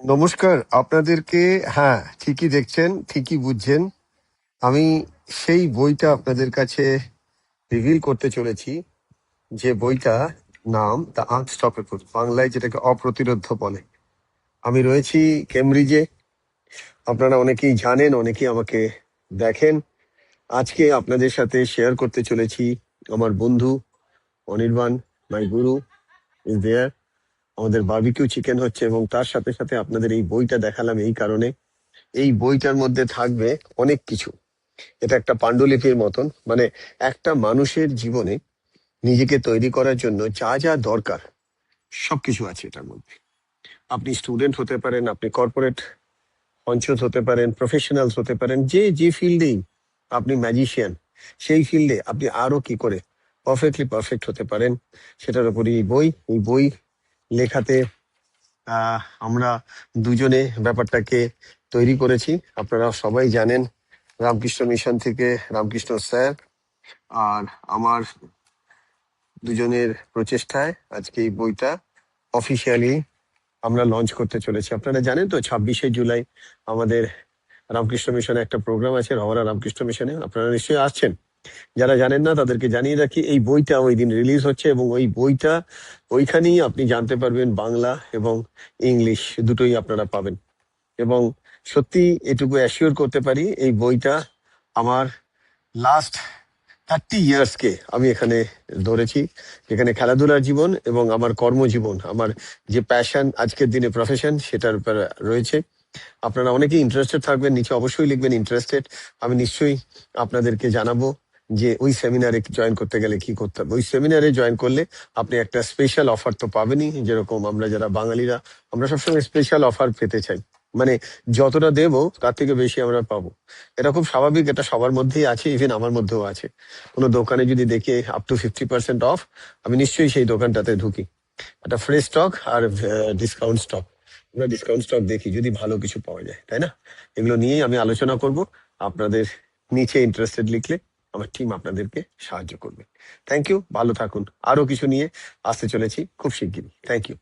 নমস্কার আপনাদেরকে। হ্যাঁ, ঠিকই দেখছেন, ঠিকই বুঝছেন। আমি সেই বইটা আপনাদের কাছে রিভিল করতে চলেছি, যে বইটা নাম দ্য আনস্টপেবল, বাংলায় যেটাকে অপ্রতিরোধ্য বলে। আমি রয়েছি কেমব্রিজে। আপনারা অনেকেই জানেন, অনেকেই আমাকে দেখেন। আজকে আপনাদের সাথে শেয়ার করতে চলেছি আমার বন্ধু অনির্বাণ, মাই গুরু ইজ দেয়ার। আমাদের বারবিকিউ চিকেন হচ্ছে, এবং তার সাথে সাথে আপনাদের এই বইটা দেখালাম এই কারণে, এই বইটার মধ্যে থাকবে অনেক কিছু। এটা একটা পাণ্ডুলিপির মতন, মানে একটা মানুষের জীবনে নিজেকে তৈরি করার জন্য যা যা দরকার সবকিছু আছে এটার মধ্যে। আপনি স্টুডেন্ট হতে পারেন, আপনি কর্পোরেট পঞ্চায়েত হতে পারেন, প্রফেশনালস হতে পারেন, যে যে ফিল্ডেই আপনি ম্যাজিশিয়ান, সেই ফিল্ডে আপনি আরো কি করে পারফেক্ট হতে পারেন, সেটার উপরই এই বই লেখাতে আমরা দুজনে ব্যাপারটাকে তৈরি করেছি। আপনারা সবাই জানেন, রামকৃষ্ণ মিশন থেকে রামকৃষ্ণ স্যার আর আমার দুজনের প্রচেষ্টায় আজকে এই বইটা অফিসিয়ালি আমরা লঞ্চ করতে চলেছি। আপনারা জানেন তো, 26শে জুলাই আমাদের রামকৃষ্ণ মিশনে একটা প্রোগ্রাম আছে, রওয়ারা রামকৃষ্ণ মিশনে। আপনারা নিশ্চয়ই আসছেন। যারা জানেন না তাদেরকে জানিয়ে রাখি, এই বইটা ওই দিন রিলিজ হচ্ছে, এবং ওই বইটা ওইখানেই আপনি জানতে পারবেন, বাংলা এবং ইংলিশ দুটোই আপনারা পাবেন। এবং সত্যি এটুকু অ্যাসিওর করতে পারি, এই বইটা আমার লাস্ট 30 ইয়ার্সকে আমি এখানে ধরেছি, যেখানে খেলাধুলার জীবন এবং আমার কর্মজীবন, আমার যে প্যাশন, আজকের দিনে প্রফেশন, সেটার উপর রয়েছে। আপনারা অনেকেই ইন্টারেস্টেড থাকবেন, নিচে অবশ্যই লিখবেন ইন্টারেস্টেড। আমি নিশ্চয়ই আপনাদেরকে জানাবো যে ওই সেমিনারে জয়েন করতে গেলে কি করতে হবে। ওই সেমিনারে জয়েন করলে আপনি একটা স্পেশাল অফার তো পাবেনই, যেরকম আমরা যারা বাঙালিরা আমরা সবসময় স্পেশাল অফার পেতে চাই, মানে যতটা দেবো তার থেকে বেশি আমরা পাবো। এটা খুব স্বাভাবিক, এটা সবার মধ্যেই আছে, ইভেন আমার মধ্যেও আছে। কোনো দোকানে যদি দেখি আপ টু 50% অফ, আমি নিশ্চয়ই সেই দোকানটাতে ঢুকি। একটা ফ্রেশ স্টক আর ডিসকাউন্ট স্টক, আমরা ডিসকাউন্ট স্টক দেখি যদি ভালো কিছু পাওয়া যায়, তাই না? এগুলো নিয়েই আমি আলোচনা করব। আপনাদের নিচে ইন্টারেস্টেড লিখলে আমার টিম আপনাদেরকে সাহায্য করবে। থ্যাংক ইউ, ভালো থাকুন। আরো কিছু নিয়ে আসতে চলেছি খুব শিগগিরই। Thank you.